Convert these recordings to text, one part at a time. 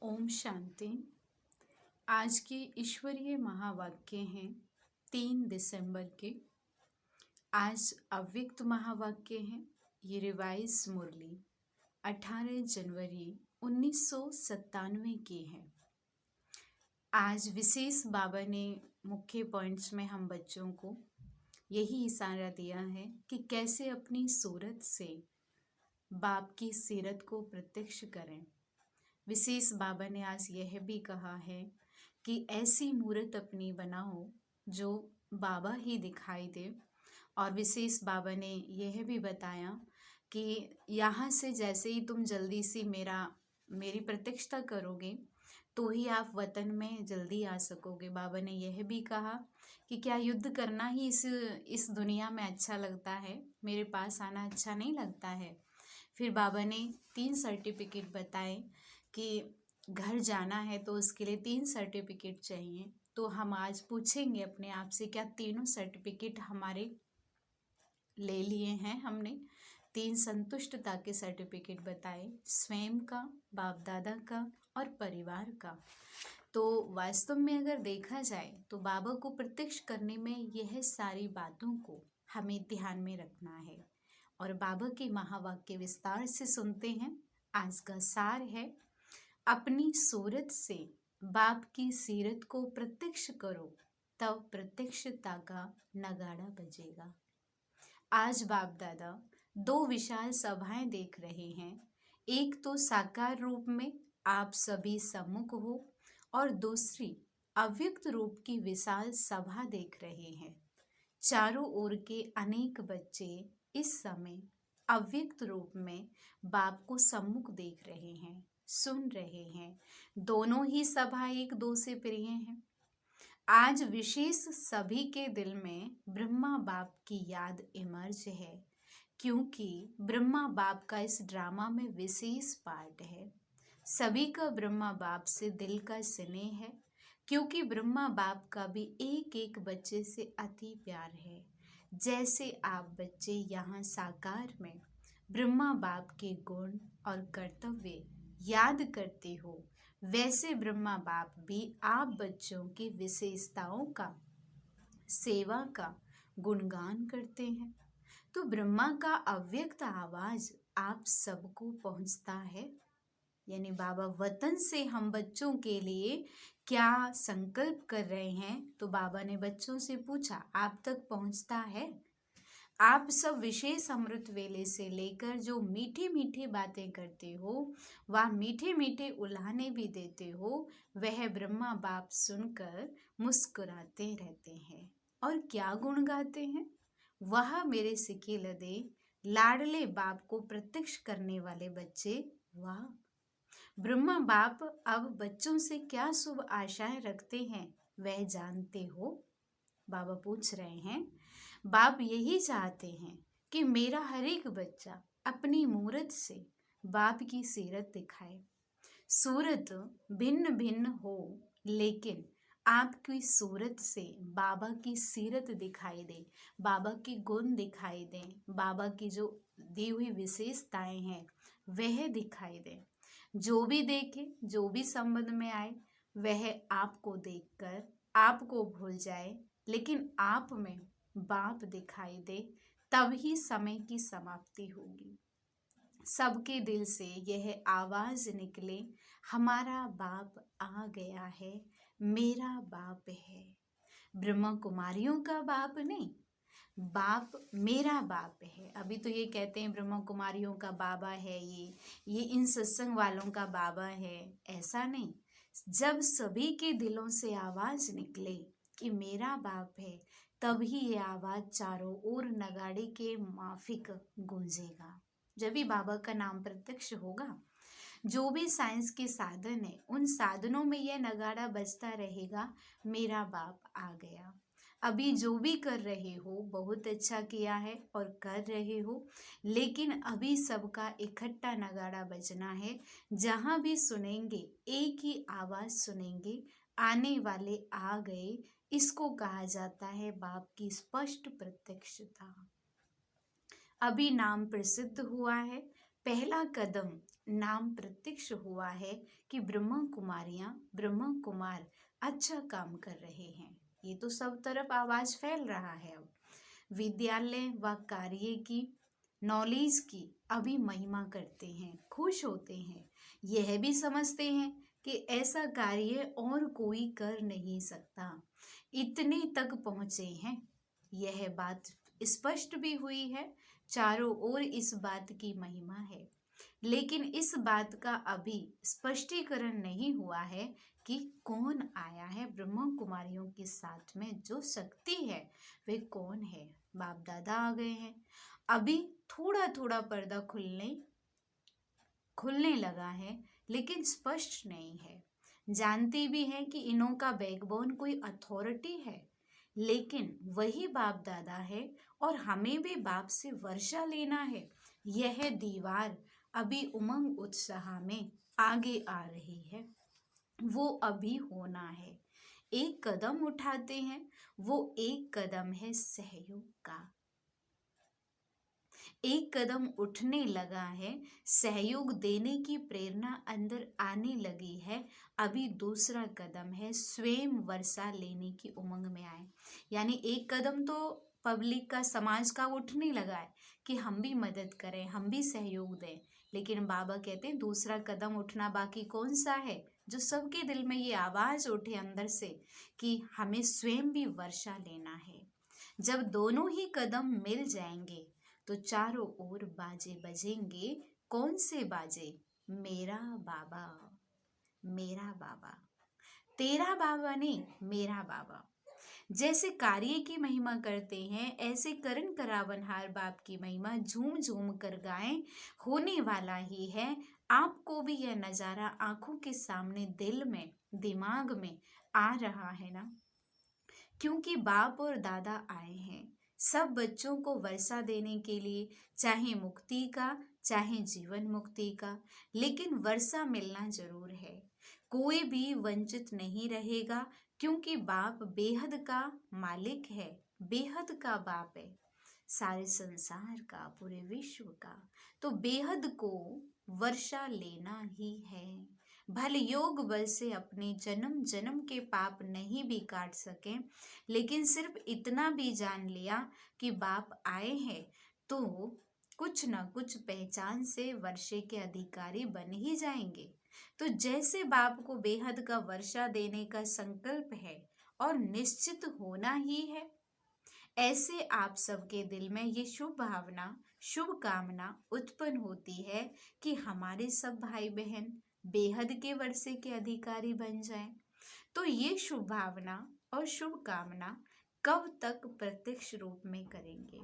ओम शांति। आज के ईश्वरीय महावाक्य हैं 3 दिसंबर के। आज अव्यक्त महावाक्य हैं। ये रिवाइज मुरली 18 जनवरी 1997 की है। आज विशेष बाबा ने मुख्य पॉइंट्स में हम बच्चों को यही इशारा दिया है कि कैसे अपनी सूरत से बाप की सीरत को प्रत्यक्ष करें। विशेष बाबा ने आज यह भी कहा है कि ऐसी मूर्त अपनी बनाओ जो बाबा ही दिखाई दे। और विशेष बाबा ने यह भी बताया कि यहाँ से जैसे ही तुम जल्दी से मेरी प्रत्यक्षता करोगे तो ही आप वतन में जल्दी आ सकोगे। बाबा ने यह भी कहा कि क्या युद्ध करना ही इस दुनिया में अच्छा लगता है, मेरे पास आना अच्छा नहीं लगता है। फिर बाबा ने 3 सर्टिफिकेट बताए कि घर जाना है तो उसके लिए 3 सर्टिफिकेट चाहिए। तो हम आज पूछेंगे अपने आप से, क्या तीनों सर्टिफिकेट हमारे ले लिए हैं हमने? 3 संतुष्टता के सर्टिफिकेट बताए, स्वयं का, बाप दादा का और परिवार का। तो वास्तव में अगर देखा जाए तो बाबा को प्रत्यक्ष करने में यह सारी बातों को हमें ध्यान में रखना है। और बाबा के महावाक्य विस्तार से सुनते हैं। आज का सार है, अपनी सूरत से बाप की सीरत को प्रत्यक्ष करो, तब प्रत्यक्षता का नगाड़ा बजेगा। आज बाप दादा 2 विशाल सभाएं देख रहे हैं। एक तो साकार रूप में आप सभी सम्मुख हो और दूसरी अव्यक्त रूप की विशाल सभा देख रहे हैं। चारों ओर के अनेक बच्चे इस समय अव्यक्त रूप में बाप को सम्मुख देख रहे हैं, सुन रहे हैं। दोनों ही सभा एक दो से प्रिय हैं। आज विशेष सभी के दिल में ब्रह्मा बाप की याद इमर्ज है, क्योंकि ब्रह्मा बाप का इस ड्रामा में विशेष पार्ट है। सभी का ब्रह्मा बाप से दिल का स्नेह है, क्योंकि ब्रह्मा बाप का भी एक एक बच्चे से अति प्यार है। जैसे आप बच्चे यहाँ साकार में ब्रह्मा बाप के गुण और कर्तव्य याद करते हो, वैसे ब्रह्मा बाप भी आप बच्चों की विशेषताओं का, सेवा का गुणगान करते हैं। तो ब्रह्मा का अव्यक्त आवाज आप सबको पहुंचता है। यानी बाबा वतन से हम बच्चों के लिए क्या संकल्प कर रहे हैं, तो बाबा ने बच्चों से पूछा, आप तक पहुंचता है? आप सब विशेष अमृत वेले से लेकर जो मीठी मीठी बातें करते हो, वह मीठे मीठे उल्हाने भी देते हो, वह ब्रह्मा बाप सुनकर मुस्कुराते रहते हैं। और क्या गुण गाते हैं? वह मेरे सिके लदे लाडले बाप को प्रत्यक्ष करने वाले बच्चे, वाह। ब्रह्मा बाप अब बच्चों से क्या शुभ आशाएं रखते हैं, वह जानते हो? बाबा पूछ रहे हैं। बाप यही चाहते हैं कि मेरा हर एक बच्चा अपनी मूरत से बाप की सीरत दिखाए। सूरत भिन्न भिन्न हो, लेकिन आपकी सूरत से बाबा की सीरत दिखाई दे, बाबा के गुण दिखाई दे, बाबा की जो दी हुई विशेषताएं हैं वह दिखाई दे। जो भी देखे, जो भी संबंध में आए, वह आपको देखकर आपको भूल जाए, लेकिन आप में बाप दिखाई दे, तब ही समय की समाप्ति होगी। सबके दिल से यह आवाज निकले, हमारा बाप आ गया है, मेरा बाप है। ब्रह्मा कुमारियों का बाप नहीं, बाप मेरा बाप है। अभी तो ये कहते हैं ब्रह्मा कुमारियों का बाबा है, ये इन सत्संग वालों का बाबा है। ऐसा नहीं, जब सभी के दिलों से आवाज निकले कि मेरा बाप है, तभी ये आवाज चारों ओर नगाड़े के माफिक गूंजेगा। जब भी बाबा का नाम प्रत्यक्ष होगा, जो भी साइंस के साधन है, उन साधनों में यह नगाड़ा बजता रहेगा, मेरा बाप आ गया। अभी जो भी कर रहे हो बहुत अच्छा किया है और कर रहे हो, लेकिन अभी सबका इकट्ठा नगाड़ा बजना है। जहाँ भी सुनेंगे एक ही आवाज सुनेंगे, आने वाले आ गए। इसको कहा जाता है बाप की स्पष्ट प्रत्यक्षता। अभी नाम प्रसिद्ध हुआ है, पहला कदम नाम प्रत्यक्ष हुआ है कि ब्रह्मा कुमारियां, ब्रह्मा कुमार अच्छा काम कर रहे हैं। ये तो सब तरफ आवाज फैल रहा है। अब विद्यालय व कार्य की, नॉलेज की अभी महिमा करते हैं, खुश होते हैं, यह भी समझते हैं कि ऐसा कार्य और कोई कर नहीं सकता, इतने तक पहुंचे हैं। यह बात स्पष्ट भी हुई है, चारों ओर इस बात की महिमा है। लेकिन इस बात का अभी स्पष्टीकरण नहीं हुआ है कि कौन आया है ब्रह्मा कुमारियों के साथ में, जो शक्ति है वे कौन है। बाप दादा आ गए हैं। अभी थोड़ा थोड़ा पर्दा खुलने लगा है, लेकिन स्पष्ट नहीं है। जानते भी हैं कि इन्हों का बैकबोन कोई अथॉरिटी है, लेकिन वही बाप दादा है और हमें भी बाप से वर्षा लेना है। यह दीवार अभी उमंग उत्साह में आगे आ रही है, वो अभी होना है। एक कदम उठाते हैं, वो एक कदम है सहयोग का। एक कदम उठने लगा है, सहयोग देने की प्रेरणा अंदर आने लगी है। अभी दूसरा कदम है स्वयं वर्षा लेने की उमंग में आए। यानी एक कदम तो पब्लिक का, समाज का उठने लगा है कि हम भी मदद करें, हम भी सहयोग दें। लेकिन बाबा कहते हैं दूसरा कदम उठना बाकी कौन सा है, जो सबके दिल में ये आवाज उठे अंदर से कि हमें स्वयं भी वर्षा लेना है। जब दोनों ही कदम मिल जाएंगे तो चारों ओर बाजे बजेंगे। कौन से बाजे? मेरा बाबा, मेरा बाबा, तेरा बाबा नहीं, मेरा बाबा। जैसे कार्य की महिमा करते हैं, ऐसे करण करावनहार बाप की महिमा झूम झूम कर गाएं। होने वाला ही है। आपको भी यह नजारा आंखों के सामने, दिल में, दिमाग में आ रहा है ना, क्योंकि बाप और दादा आए हैं सब बच्चों को वर्षा देने के लिए, चाहे मुक्ति का, चाहे जीवन मुक्ति का। लेकिन वर्षा मिलना जरूर है, कोई भी वंचित नहीं रहेगा, क्योंकि बाप बेहद का मालिक है, बेहद का बाप है, सारे संसार का, पूरे विश्व का। तो बेहद को वर्षा लेना ही है। भले योग बल से अपने जन्म जन्म के पाप नहीं भी काट सके, लेकिन सिर्फ इतना भी जान लिया कि बाप आए हैं तो कुछ न कुछ पहचान से वर्षे के अधिकारी बन ही जाएंगे। तो जैसे बाप को बेहद का वर्षा देने का संकल्प है और निश्चित होना ही है, ऐसे आप सबके दिल में ये शुभ भावना, शुभ कामना उत्पन्न होती है कि हमारे सब भाई बहन बेहद के वर्षे के अधिकारी बन जाएं। तो ये शुभ भावना और शुभ कामना कब तक प्रत्यक्ष रूप में करेंगे,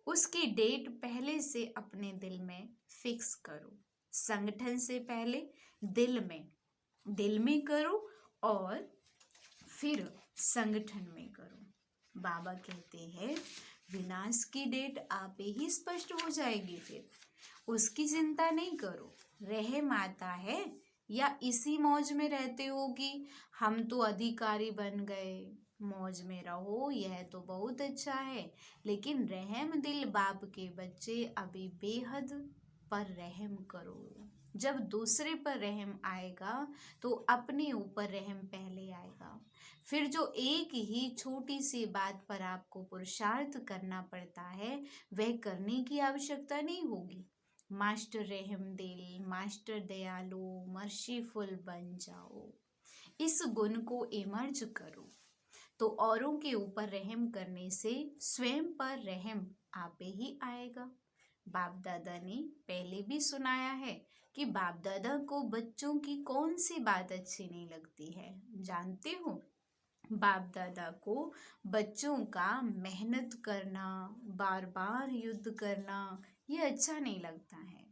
उसकी डेट पहले से अपने दिल में फिक्स करो। संगठन से पहले दिल में करो और फिर संगठन में करो। बाबा कहते हैं विनाश की डेट आप ही स्पष्ट हो जाएगी, फिर उसकी चिंता नहीं करो। रहम आता है या इसी मौज में रहते हो कि हम तो अधिकारी बन गए, मौज में रहो, यह तो बहुत अच्छा है। लेकिन रहम दिल बाप के बच्चे अभी बेहद पर रहम करो। जब दूसरे पर रहम आएगा तो अपने ऊपर रहम पहले आएगा। फिर जो एक ही छोटी सी बात पर आपको पुरुषार्थ करना पड़ता है, वह करने की आवश्यकता नहीं होगी। मास्टर रहम दिल, मास्टर दयालु, मर्सीफुल बन जाओ। इस गुण को इमर्ज करो, तो औरों के ऊपर रहम करने से स्वयं पर रहम आपे ही आएगा। बाप दादा ने पहले भी सुनाया है कि बाप दादा को बच्चों की कौन सी बात अच्छी नहीं लगती है, जानते हो? बाप दादा को बच्चों का मेहनत करना, बार बार युद्ध करना, ये अच्छा नहीं लगता है।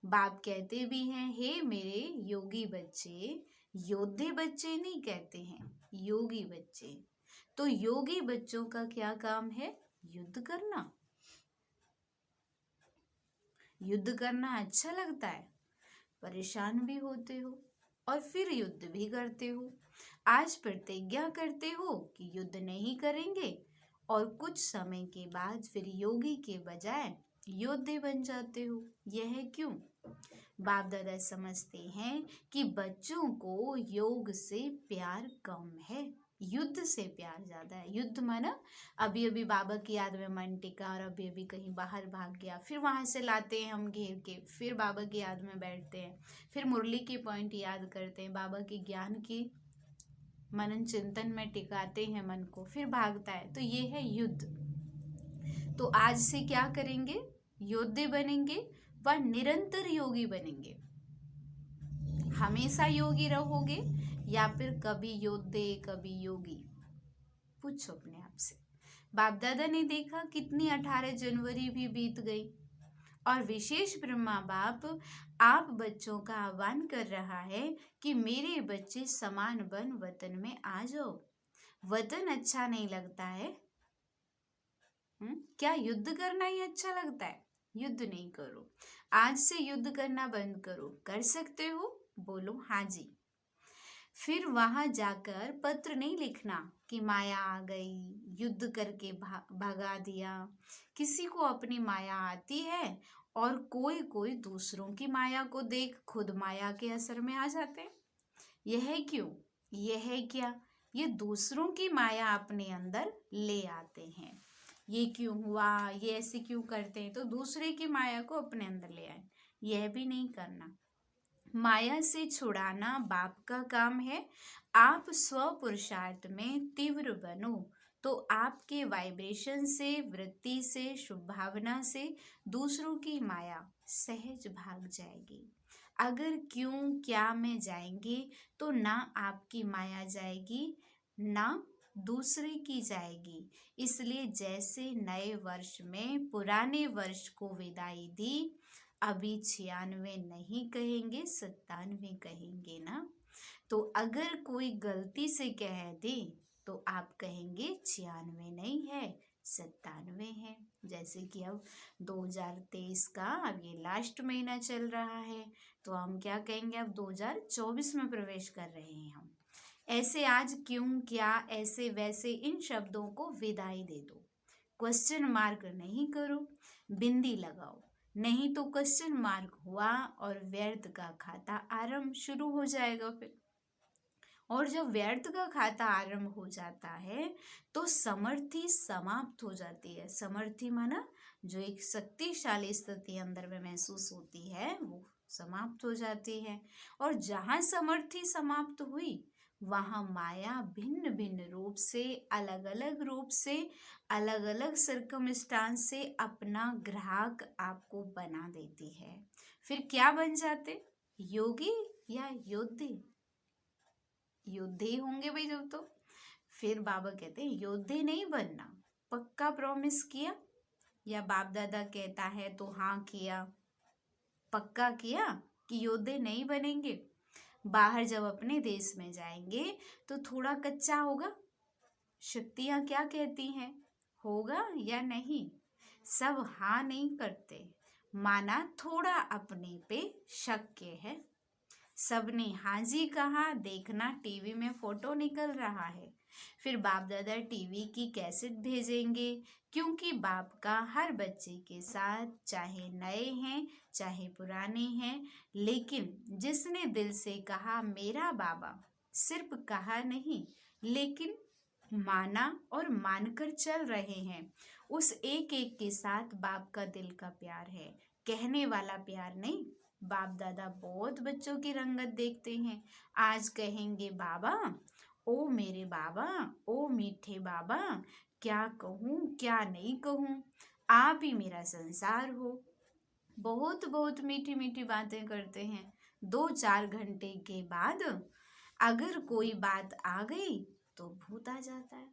बाप कहते भी हैं, हे मेरे योगी बच्चे, योद्धे बच्चे नहीं कहते हैं, योगी बच्चे। तो योगी बच्चों का क्या काम है? युद्ध करना। युद्ध करना अच्छा लगता है? परेशान भी होते हो और फिर युद्ध भी करते हो। आज प्रतिज्ञा करते हो कि युद्ध नहीं करेंगे और कुछ समय के बाद फिर योगी के बजाय योद्धे बन जाते हो। यह क्यों? बाप दादा समझते हैं कि बच्चों को योग से प्यार कम है, युद्ध से प्यार ज्यादा है। युद्ध माना अभी अभी बाबा की याद में मन टिका और अभी अभी कहीं बाहर भाग गया, फिर वहां से लाते हैं हम घेर के, फिर बाबा की याद में बैठते हैं, फिर मुरली की पॉइंट याद करते हैं, बाबा के ज्ञान की मनन चिंतन में टिकाते हैं मन को, फिर भागता है। तो ये है युद्ध। तो आज से क्या करेंगे? योद्धे बनेंगे व निरंतर योगी बनेंगे। हमेशा योगी रहोगे या फिर कभी योद्धे कभी योगी? पूछो अपने आप से। बाप दादा ने देखा कितनी 18 जनवरी भी बीत गई और विशेष ब्रह्मा बाप आप बच्चों का आह्वान कर रहा है कि मेरे बच्चे समान बन वतन में आ जाओ। वतन अच्छा नहीं लगता है? क्या युद्ध करना ही अच्छा लगता है? युद्ध नहीं करो, आज से युद्ध करना बंद करो। कर सकते हो? बोलो हाँ जी। फिर वहां जाकर पत्र नहीं लिखना कि माया आ गई, युद्ध करके भगा दिया। किसी को अपनी माया आती है और कोई कोई दूसरों की माया को देख खुद माया के असर में आ जाते हैं। यह क्यों? यह क्या? ये दूसरों की माया अपने अंदर ले आते हैं। ये क्यों हुआ, ये ऐसे क्यों करते हैं, तो दूसरे की माया को अपने अंदर ले आए। यह भी नहीं करना। माया से छुड़ाना बाप का काम है। आप स्व पुरुषार्थ में तीव्र बनो तो आपके वाइब्रेशन से, वृत्ति से, शुभ भावना से दूसरों की माया सहज भाग जाएगी। अगर क्यों क्या में जाएंगे तो ना आपकी माया जाएगी ना दूसरे की जाएगी। इसलिए जैसे नए वर्ष में पुराने वर्ष को विदाई दी, अभी 96 नहीं कहेंगे, 97 कहेंगे ना। तो अगर कोई गलती से कह दे तो आप कहेंगे 96 नहीं है, 97 है। जैसे कि अब 2023 का अब ये लास्ट महीना चल रहा है, तो हम क्या कहेंगे? अब 2024 में प्रवेश कर रहे हैं हम। ऐसे आज क्यों क्या ऐसे वैसे इन शब्दों को विदाई दे दो। क्वेश्चन मार्क नहीं करो, बिंदी लगाओ, नहीं तो क्वेश्चन मार्क हुआ और व्यर्थ का खाता आरंभ शुरू हो जाएगा फिर। और जब व्यर्थ का खाता आरंभ हो जाता है तो समर्थी समाप्त हो जाती है। समर्थी माना जो एक शक्तिशाली स्थिति अंदर में महसूस होती है वो समाप्त हो जाती है। और जहां समर्थी समाप्त हुई वहां माया भिन्न भिन्न रूप से, अलग अलग रूप से, अलग अलग सर्कमस्टांस से अपना ग्राहक आपको बना देती है। फिर क्या बन जाते? योगी या योद्धे? योद्धे होंगे भाई जब तो। फिर बाबा कहते हैं योद्धे नहीं बनना, पक्का प्रॉमिस किया? या बाप दादा कहता है तो हाँ किया, पक्का किया कि योद्धे नहीं बनेंगे? बाहर जब अपने देश में जाएंगे तो थोड़ा कच्चा होगा। शक्तियां क्या कहती हैं, होगा या नहीं? सब हाँ नहीं करते, माना थोड़ा अपने पे शक है। सबने हाँ जी कहा, देखना टीवी में फोटो निकल रहा है। फिर बाप दादा टीवी की कैसेट भेजेंगे, क्योंकि बाप का हर बच्चे के साथ, चाहे नए हैं चाहे पुराने हैं, लेकिन जिसने दिल से कहा मेरा बाबा, सिर्फ कहा नहीं लेकिन माना और मानकर चल रहे हैं, उस एक एक के साथ बाप का दिल का प्यार है, कहने वाला प्यार नहीं। बाप दादा बहुत बच्चों की रंगत देखते हैं। आज कहेंगे बाबा, ओ मेरे बाबा, ओ मीठे बाबा, क्या कहूँ क्या नहीं कहूँ, आप ही मेरा संसार हो। बहुत बहुत मीठी मीठी बातें करते हैं। 2-4 घंटे के बाद अगर कोई बात आ गई तो भूत आ जाता है।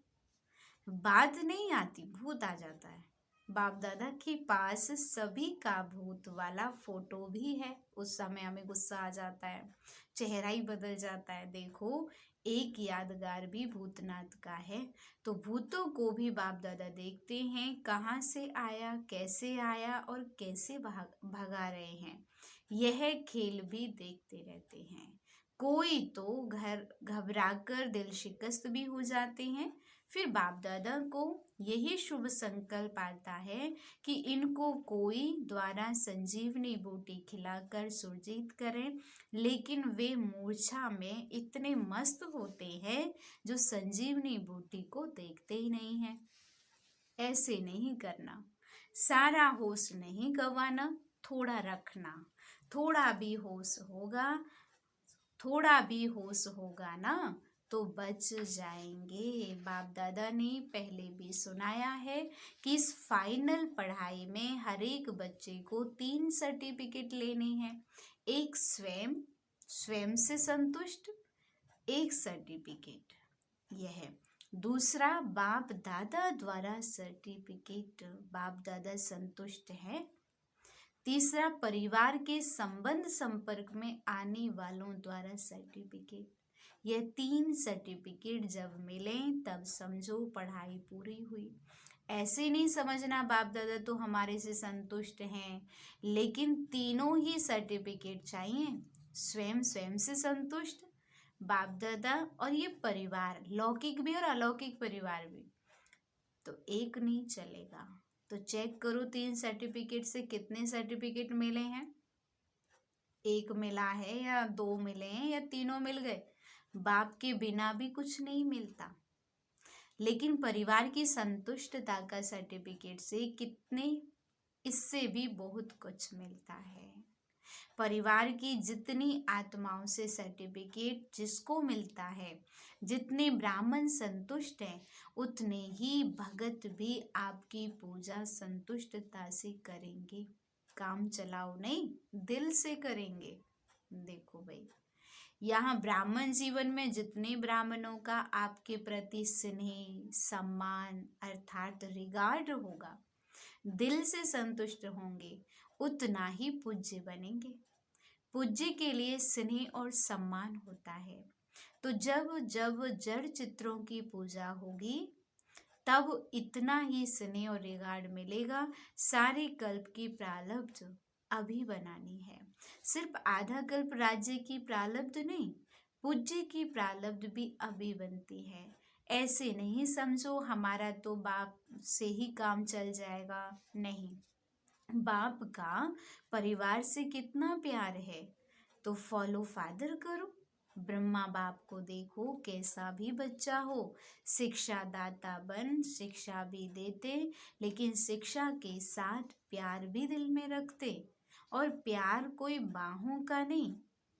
बात नहीं आती, भूत आ जाता है। बाप दादा के पास सभी का भूत वाला फोटो भी है। उस समय हमें गुस्सा आ जाता है, चेहरा ही बदल जाता है। देखो, एक यादगार भी भूतनाथ का है। तो भूतों को भी बाप दादा देखते हैं, कहाँ से आया, कैसे आया और कैसे भगा रहे हैं। यह खेल भी देखते रहते हैं। कोई तो घर घबराकर दिल शिकस्त भी हो जाते हैं, फिर बाप दादा को यही शुभ संकल्प आता है कि इनको कोई द्वारा संजीवनी बूटी खिलाकर सुरजीत करें, लेकिन वे मूर्छा में इतने मस्त होते हैं जो संजीवनी बूटी को देखते ही नहीं है। ऐसे नहीं करना, सारा होश नहीं गंवाना, थोड़ा रखना। थोड़ा भी होश होगा, थोड़ा भी होश होगा ना तो बच जाएंगे। बाप दादा ने पहले भी सुनाया है कि इस फाइनल पढ़ाई में हर एक बच्चे को 3 सर्टिफिकेट लेने हैं। एक स्वयं स्वयं से संतुष्ट, एक सर्टिफिकेट यह है। दूसरा बाप दादा द्वारा सर्टिफिकेट, बाप दादा संतुष्ट है। तीसरा परिवार के संबंध संपर्क में आने वालों द्वारा सर्टिफिकेट। यह 3 सर्टिफिकेट जब मिले तब समझो पढ़ाई पूरी हुई। ऐसे नहीं समझना बाप दादा तो हमारे से संतुष्ट हैं, लेकिन तीनों ही सर्टिफिकेट चाहिए। स्वयं स्वयं से संतुष्ट, बाप दादा और ये परिवार, लौकिक भी और अलौकिक परिवार भी, तो एक नहीं चलेगा। तो चेक करो 3 सर्टिफिकेट से कितने सर्टिफिकेट मिले हैं। एक मिला है या 2 मिले हैं या तीनों मिल गए। बाप के बिना भी कुछ नहीं मिलता, लेकिन परिवार की संतुष्टता का सर्टिफिकेट से कितने, इससे भी बहुत कुछ मिलता है। परिवार की जितनी आत्माओं से सर्टिफिकेट जिसको मिलता है, जितने ब्राह्मण संतुष्ट हैं, उतने ही भगत भी आपकी पूजा संतुष्टता से करेंगे। काम चलाओ नहीं, दिल से करेंगे। देखो भाई, यहाँ ब्राह्मण जीवन में जितने ब्राह्मणों का आपके प्रति स्नेह सम्मान अर्थात रिगार्ड होगा, दिल से संतुष्ट होंगे, उतना ही पूज्य बनेंगे। पूज्य के लिए स्नेह और सम्मान होता है। तो जब जब जड़ चित्रों की पूजा होगी तब इतना ही स्नेह और रिगार्ड मिलेगा। सारे कल्प की प्रारब्ध अभी बनानी है। सिर्फ आधा कल्प राज्य की प्रारब्ध नहीं, पूज्य की प्रारब्ध भी अभी बनती है। ऐसे नहीं समझो हमारा तो बाप से ही काम चल जाएगा, नहीं। बाप का परिवार से कितना प्यार है, तो फॉलो फादर करो। ब्रह्मा बाप को देखो, कैसा भी बच्चा हो, शिक्षा दाता बन, शिक्षा भी देते, लेकिन शिक्षा के साथ प्यार भी दिल में रखते। और प्यार कोई बाहों का नहीं,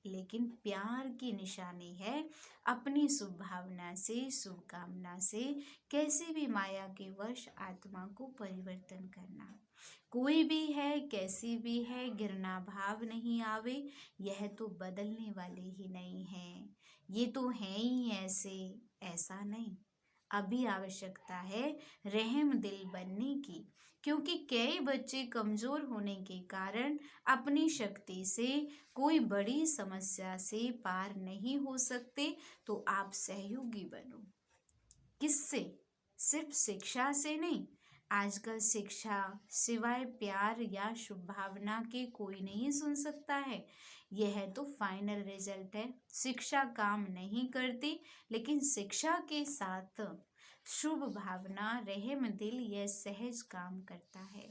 लेकिन प्यार की निशानी है अपनी शुभ भावना से, शुभकामना से कैसे भी माया के वश आत्मा को परिवर्तन करना। कोई भी है, कैसी भी है, गिरना भाव नहीं आवे, यह तो बदलने वाले ही नहीं है, ये तो है ही ऐसे, ऐसा नहीं। अभी आवश्यकता है रहम दिल बनने की, क्योंकि कई बच्चे कमजोर होने के कारण अपनी शक्ति से कोई बड़ी समस्या से पार नहीं हो सकते। तो आप सहयोगी बनो। किससे? सिर्फ शिक्षा से नहीं। आजकल शिक्षा सिवाय प्यार या शुभ भावना के कोई नहीं सुन सकता है। यह तो फाइनल रिजल्ट है। शिक्षा काम नहीं करती, लेकिन शिक्षा के साथ शुभ भावना रहम दिल यह सहज काम करता है।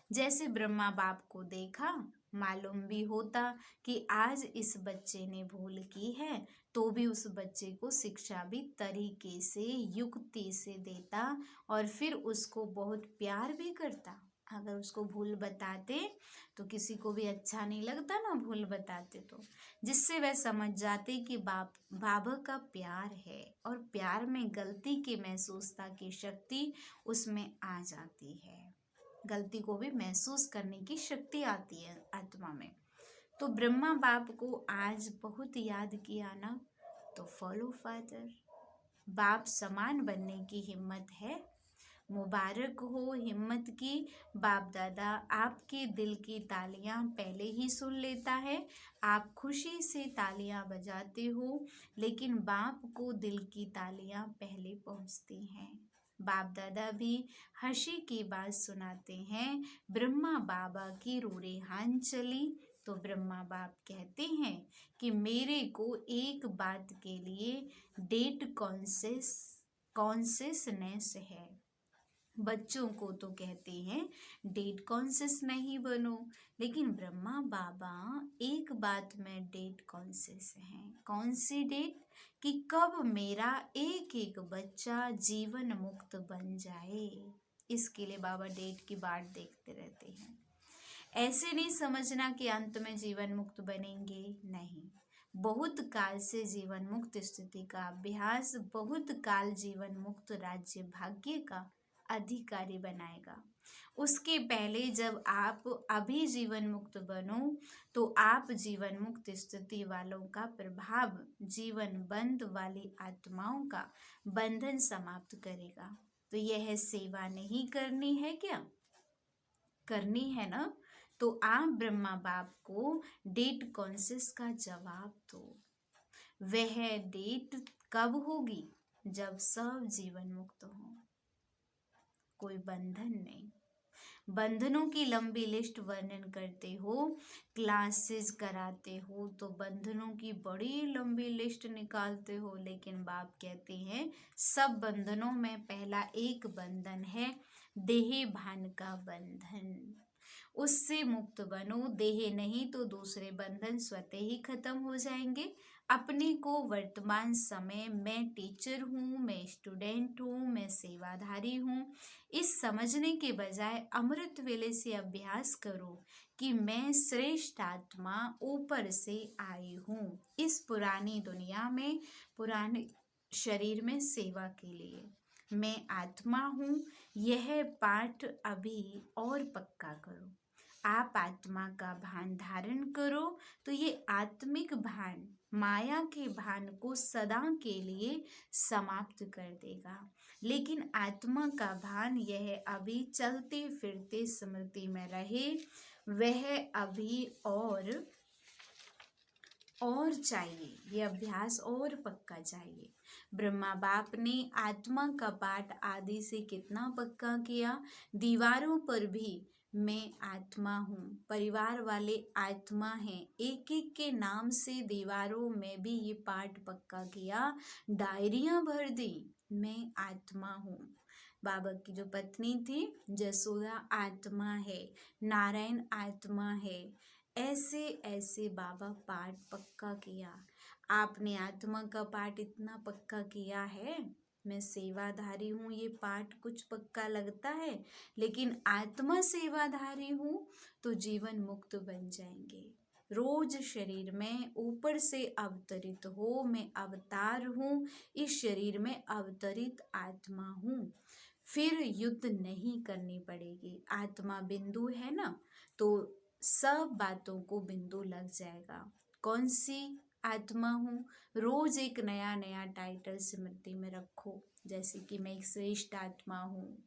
जैसे ब्रह्मा बाप को देखा, मालूम भी होता कि आज इस बच्चे ने भूल की है, तो भी उस बच्चे को शिक्षा भी तरीके से युक्ति से देता और फिर उसको बहुत प्यार भी करता। अगर उसको भूल बताते तो किसी को भी अच्छा नहीं लगता ना, भूल बताते तो, जिससे वह समझ जाते कि बाबा का प्यार है और प्यार में गलती की महसूसता की शक्ति उसमें आ जाती है। गलती को भी महसूस करने की शक्ति आती है आत्मा में। तो ब्रह्मा बाप को आज बहुत याद किया ना, तो फॉलो फादर। बाप समान बनने की हिम्मत है, मुबारक हो हिम्मत की। बाप दादा आपके दिल की तालियां पहले ही सुन लेता है। आप खुशी से तालियां बजाते हो, लेकिन बाप को दिल की तालियां पहले पहुंचती हैं। बाप दादा भी हंसी की बात सुनाते हैं। ब्रह्मा बाबा की रूरेहान चली तो ब्रह्मा बाप कहते हैं कि मेरे को एक बात के लिए डेट कॉन्शियस कॉन्शियसनेस है। बच्चों को तो कहते हैं डेट कॉन्शियस नहीं बनो, लेकिन ब्रह्मा बाबा एक बात में डेट कॉन्शियस हैं। कौन सी डेट? कि कब मेरा एक एक बच्चा जीवन मुक्त बन जाए। इसके लिए बाबा डेट की बाट देखते रहते हैं। ऐसे नहीं समझना कि अंत में जीवन मुक्त बनेंगे, नहीं। बहुत काल से जीवन मुक्त स्थिति का अभ्यास बहुत काल जीवन मुक्त राज्य भाग्य का अधिकारी बनाएगा। उसके पहले जब आप अभी जीवन मुक्त बनो तो आप जीवन मुक्त स्थिति वालों का प्रभाव जीवन बंध वाली आत्माओं का बंधन समाप्त करेगा। तो यह सेवा नहीं करनी है क्या? करनी है ना? तो आप ब्रह्मा बाप को डेट कॉन्शियस का जवाब दो। वह डेट कब होगी? जब सब जीवन मुक्त हो, कोई बंधन नहीं। बंधनों की लंबी लिस्ट वर्णन करते हो, क्लासेस कराते हो तो बंधनों की बड़ी लंबी लिस्ट निकालते हो, लेकिन बाप कहते हैं सब बंधनों में पहला एक बंधन है देह भान का बंधन। उससे मुक्त बनो। देह नहीं तो दूसरे बंधन स्वतः ही खत्म हो जाएंगे। अपने को वर्तमान समय मैं टीचर हूँ, मैं स्टूडेंट हूँ, मैं सेवाधारी हूँ, इस समझने के बजाय अमृत वेले से अभ्यास करो कि मैं श्रेष्ठ आत्मा ऊपर से आई हूँ इस पुरानी दुनिया में, पुराने शरीर में सेवा के लिए। मैं आत्मा हूँ। यह पाठ अभी और पक्का करो। आप आत्मा का भान धारण करो तो ये आत्मिक भान माया के भान को सदा के लिए समाप्त कर देगा। लेकिन आत्मा का भान यह अभी चलते फिरते स्मृति में रहे, वह अभी और चाहिए। ये अभ्यास और पक्का चाहिए। ब्रह्मा बाप ने आत्मा का पाठ आदि से कितना पक्का किया। दीवारों पर भी मैं आत्मा हूँ, परिवार वाले आत्मा हैं, एक एक के नाम से दीवारों में भी ये पाठ पक्का किया। डायरियां भर दी, मैं आत्मा हूँ। बाबा की जो पत्नी थी जसोदा आत्मा है, नारायण आत्मा है। ऐसे ऐसे बाबा पाठ पक्का किया। आपने आत्मा का पाठ इतना पक्का किया है। मैं सेवाधारी हूँ, ये पाठ कुछ पक्का लगता है, लेकिन आत्मा सेवाधारी हूँ तो जीवन मुक्त बन जाएंगे। रोज शरीर में ऊपर से अवतरित हो, मैं अवतार हूँ, इस शरीर में अवतरित आत्मा हूँ। फिर युद्ध नहीं करनी पड़ेगी। आत्मा बिंदु है ना, तो सब बातों को बिंदु लग जाएगा। कौन सी आत्मा हूँ? रोज एक नया नया टाइटल स्मृति में रखो, जैसे कि मैं एक श्रेष्ठ आत्मा हूँ,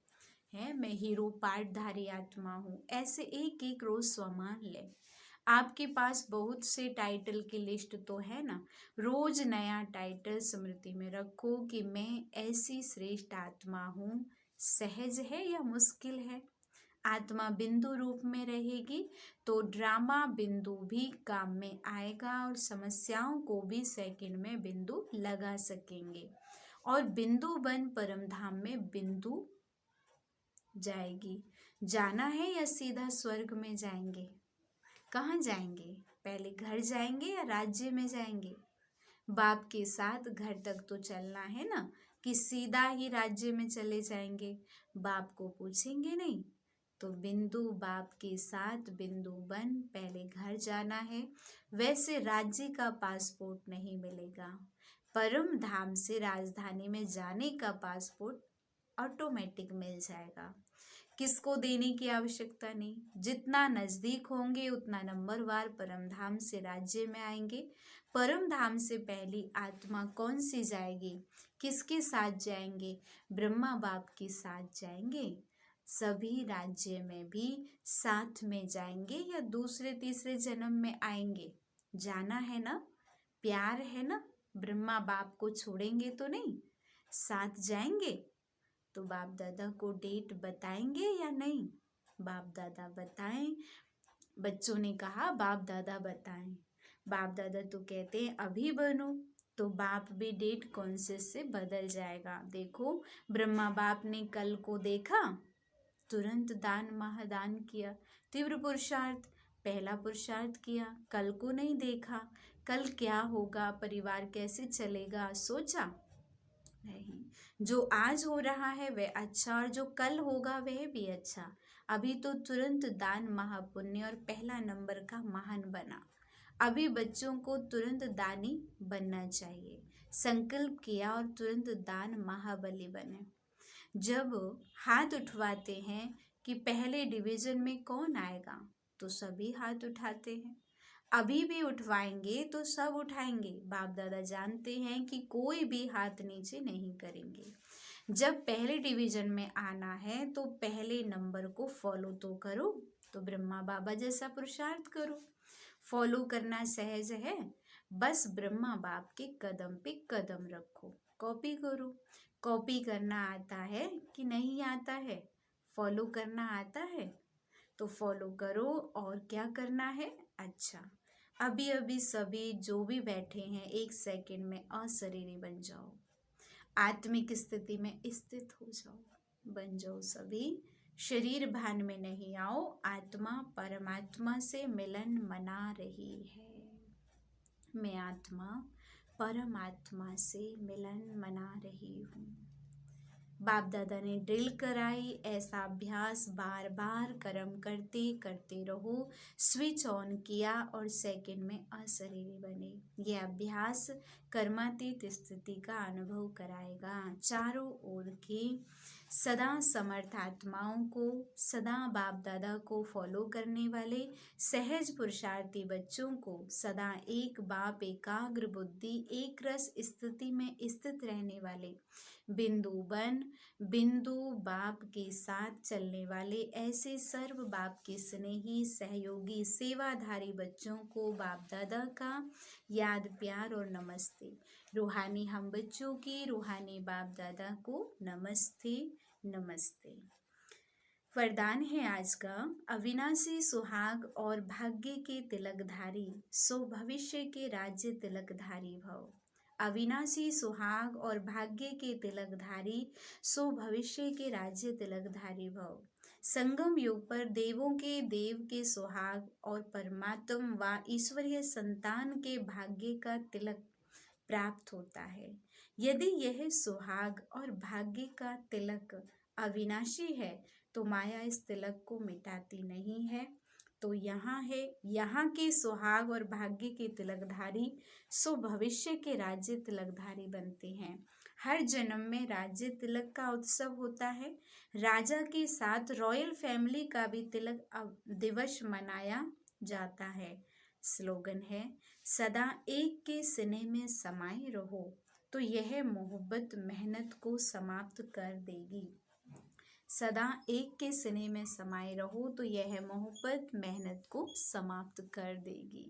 मैं हीरो पाठधारी आत्मा हूँ। ऐसे एक एक रोज स्वमान ले। आपके पास बहुत से टाइटल की लिस्ट तो है ना, रोज नया टाइटल स्मृति में रखो कि मैं ऐसी श्रेष्ठ आत्मा हूँ। सहज है या मुश्किल है? आत्मा बिंदु रूप में रहेगी तो ड्रामा बिंदु भी काम में आएगा और समस्याओं को भी सेकंड में बिंदु लगा सकेंगे। और बिंदु बन परम धाम में बिंदु जाएगी। जाना है या सीधा स्वर्ग में जाएंगे? कहाँ जाएंगे? पहले घर जाएंगे या राज्य में जाएंगे? बाप के साथ घर तक तो चलना है ना, कि सीधा ही राज्य में चले जाएंगे? बाप को पूछेंगे नहीं। तो बिंदु बाप के साथ बिंदु बन पहले घर जाना है। वैसे राज्य का पासपोर्ट नहीं मिलेगा। परम धाम से राजधानी में जाने का पासपोर्ट ऑटोमेटिक मिल जाएगा। किसको देने की आवश्यकता नहीं। जितना नजदीक होंगे उतना नंबरवार परम धाम से राज्य में आएंगे। परम धाम से पहली आत्मा कौन सी जाएगी? किसके साथ जाएंगे? ब्रह्मा बाप के साथ जाएंगे। सभी राज्य में भी साथ में जाएंगे या दूसरे तीसरे जन्म में आएंगे? जाना है ना, प्यार है ना, ब्रह्मा बाप को छोड़ेंगे तो नहीं, साथ जाएंगे। तो बाप दादा को डेट बताएंगे या नहीं? बाप दादा बताएं। बच्चों ने कहा बाप दादा बताएं। बाप दादा तो कहते हैं अभी बनो। तो बाप भी डेट कॉन्शियस से बदल जाएगा। देखो, ब्रह्मा बाप ने कल को देखा, तुरंत दान महादान किया, तीव्र पुरुषार्थ, पहला पुरुषार्थ किया। कल को नहीं देखा, कल क्या होगा, परिवार कैसे चलेगा, सोचा नहीं। जो आज हो रहा है वह अच्छा, और जो कल होगा वह भी अच्छा। अभी तो तुरंत दान महापुण्य और पहला नंबर का महान बना। अभी बच्चों को तुरंत दानी बनना चाहिए। संकल्प किया और तुरंत दान महाबली बने। जब हाथ उठवाते हैं कि पहले डिवीजन में कौन आएगा, तो सभी हाथ उठाते हैं। अभी भी उठवाएंगे तो सब उठाएंगे। बाप दादा जानते हैं कि कोई भी हाथ नीचे नहीं करेंगे। जब पहले डिवीजन में आना है तो पहले नंबर को फॉलो तो करो। तो ब्रह्मा बाबा जैसा पुरुषार्थ करो। फॉलो करना सहज है, बस ब्रह्मा बाप के कदम पे कदम रखो। कॉपी करो। कॉपी करना आता है कि नहीं आता है? फॉलो करना आता है तो फॉलो करो। और क्या करना है? अच्छा, अभी अभी सभी जो भी बैठे हैं 1 सेकंड में अशरीरी बन जाओ। आत्मिक स्थिति में स्थित हो जाओ, बन जाओ सभी। शरीर भान में नहीं आओ। आत्मा परमात्मा से मिलन मना रही है। मैं आत्मा परमात्मा से मिलन मना रही हूँ। बाप दादा ने ड्रिल कराई, ऐसा अभ्यास बार बार कर्म करते करते रहो। स्विच ऑन किया और सेकंड में अशरीरी बने। यह अभ्यास कर्मातीत स्थिति का अनुभव कराएगा। चारों ओर की सदा समर्थ आत्माओं को, सदा बाप दादा को फॉलो करने वाले सहज पुरुषार्थी बच्चों को, सदा एक बाप एकाग्र बुद्धि एक रस स्थिति में स्थित रहने वाले बिंदु बाप के साथ चलने वाले ऐसे सर्व बाप के स्नेही सहयोगी सेवाधारी बच्चों को बाप दादा का याद प्यार और नमस्ते। रूहानी हम बच्चों की रूहानी बाप दादा को नमस्ते नमस्ते। वरदान है आज का, अविनाशी सुहाग और भाग्य के तिलकधारी, सो भविष्य के राज्य तिलकधारी भव। अविनाशी सुहाग और भाग्य के तिलकधारी, सो भविष्य के राज्य तिलकधारी भव। संगम युग पर देवों के देव के सुहाग और परमात्म व ईश्वरीय संतान के भाग्य का तिलक प्राप्त होता है। यदि यह सुहाग और भाग्य का तिलक अविनाशी है तो माया इस तिलक को मिटाती नहीं है। तो यहाँ है, यहाँ के सुहाग और भाग्य के तिलकधारी सो भविष्य के राज्य तिलकधारी बनते हैं। हर जन्म में राज्य तिलक का उत्सव होता है। राजा के साथ रॉयल फैमिली का भी तिलक दिवस मनाया जाता है। स्लोगन है, सदा एक के सिने में समाये रहो, तो यह मोहब्बत मेहनत को समाप्त कर देगी। सदा एक के सिने में समाये रहो तो यह मोहब्बत मेहनत को समाप्त कर देगी।